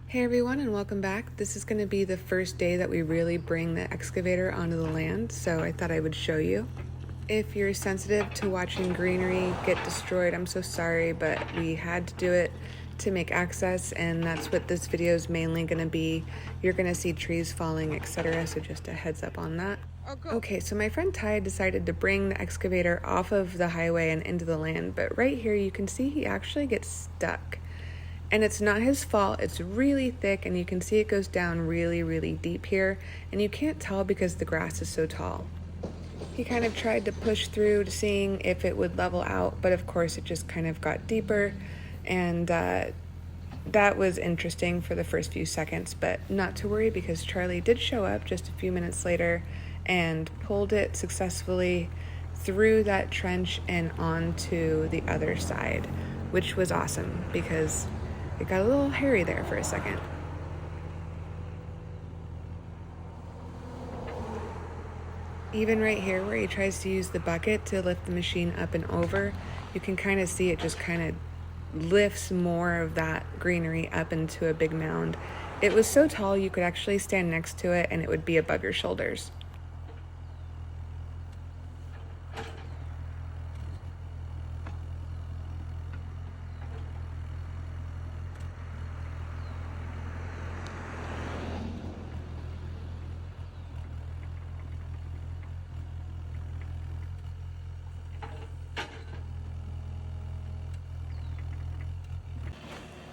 Hey everyone, and welcome back. This is going to be the first day that we really bring the excavator onto the land, so I thought I would show you. If you're sensitive to watching greenery get destroyed, I'm so sorry, but we had to do it to make access, and that's what this video is mainly going to be. You're going to see trees falling, etc., so just a heads up on that. Okay, so my friend Ty decided to bring the excavator off of the highway and into the land, but right here you can see he actually gets stuck. And it's not his fault, it's really thick and you can see it goes down really deep here, and you can't tell because the grass is so tall. He kind of tried to push through to seeing if it would level out, but of course it just kind of got deeper, and that was interesting for the first few seconds, but not to worry because Charlie did show up just a few minutes later and pulled it successfully through that trench and onto the other side, which was awesome because it got a little hairy there for a second. Even right here where he tries to use the bucket to lift the machine up and over, you can kind of see it just kind of lifts more of that greenery up into a big mound. It was so tall you could actually stand next to it and it would be above your shoulders.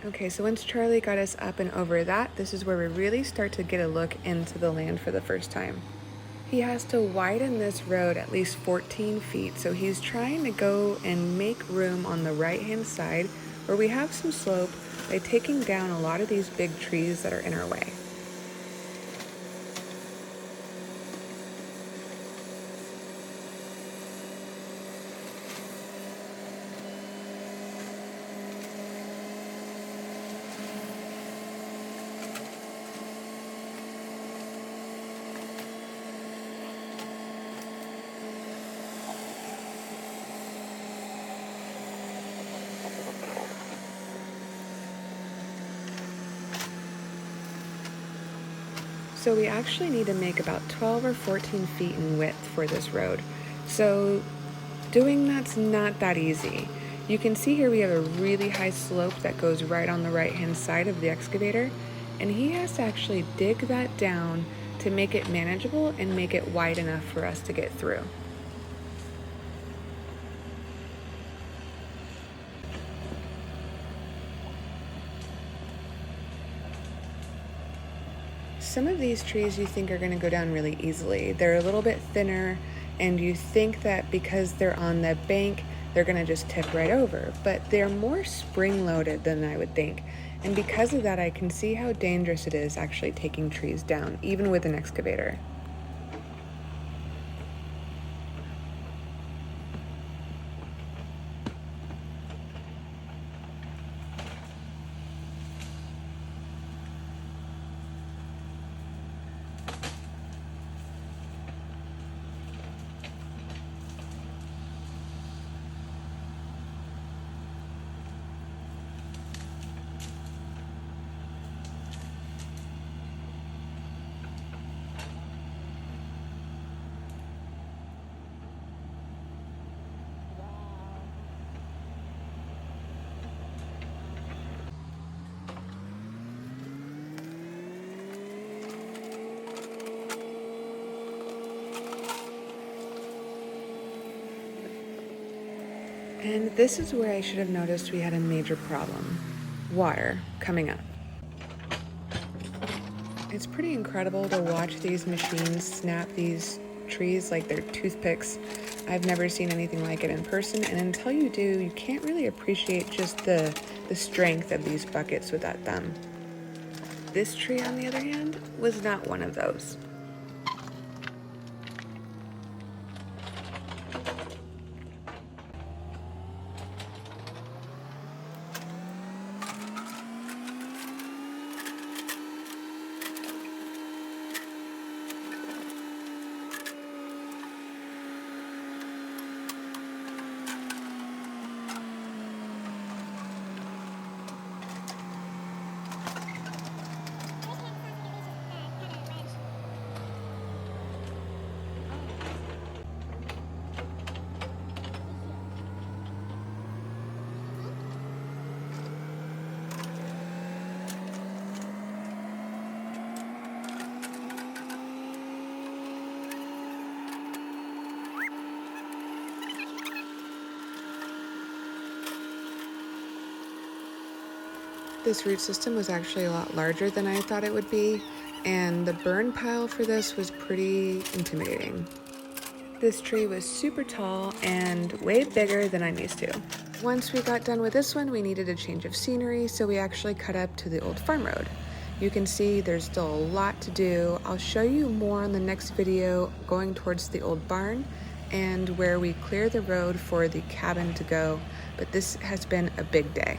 Okay, so once Charlie got us up and over that, this is where we really start to get a look into the land for the first time. He has to widen this road at least 14 feet, so he's trying to go and make room on the right-hand side where we have some slope by taking down a lot of these big trees that are in our way. So we actually need to make about 12 or 14 feet in width for this road. So doing that's not that easy. You can see here we have a really high slope that goes right on the right-hand side of the excavator, and he has to actually dig that down to make it manageable and make it wide enough for us to get through. Some of these trees you think are going to go down really easily. They're a little bit thinner, and you think that because they're on the bank, they're going to just tip right over. But they're more spring-loaded than I would think. And because of that, I can see how dangerous it is actually taking trees down, even with an excavator. And this is where I should have noticed we had a major problem. Water coming up. It's pretty incredible to watch these machines snap these trees like they're toothpicks. I've never seen anything like it in person, and until you do, you can't really appreciate just the strength of these buckets with that thumb. This tree, on the other hand, was not one of those. This root system was actually a lot larger than I thought it would be, and the burn pile for this was pretty intimidating. This tree was super tall and way bigger than I'm used to. Once we got done with this one, we needed a change of scenery, so we actually cut up to the old farm road. You can see there's still a lot to do. I'll show you more on the next video going towards the old barn and where we clear the road for the cabin to go, but this has been a big day.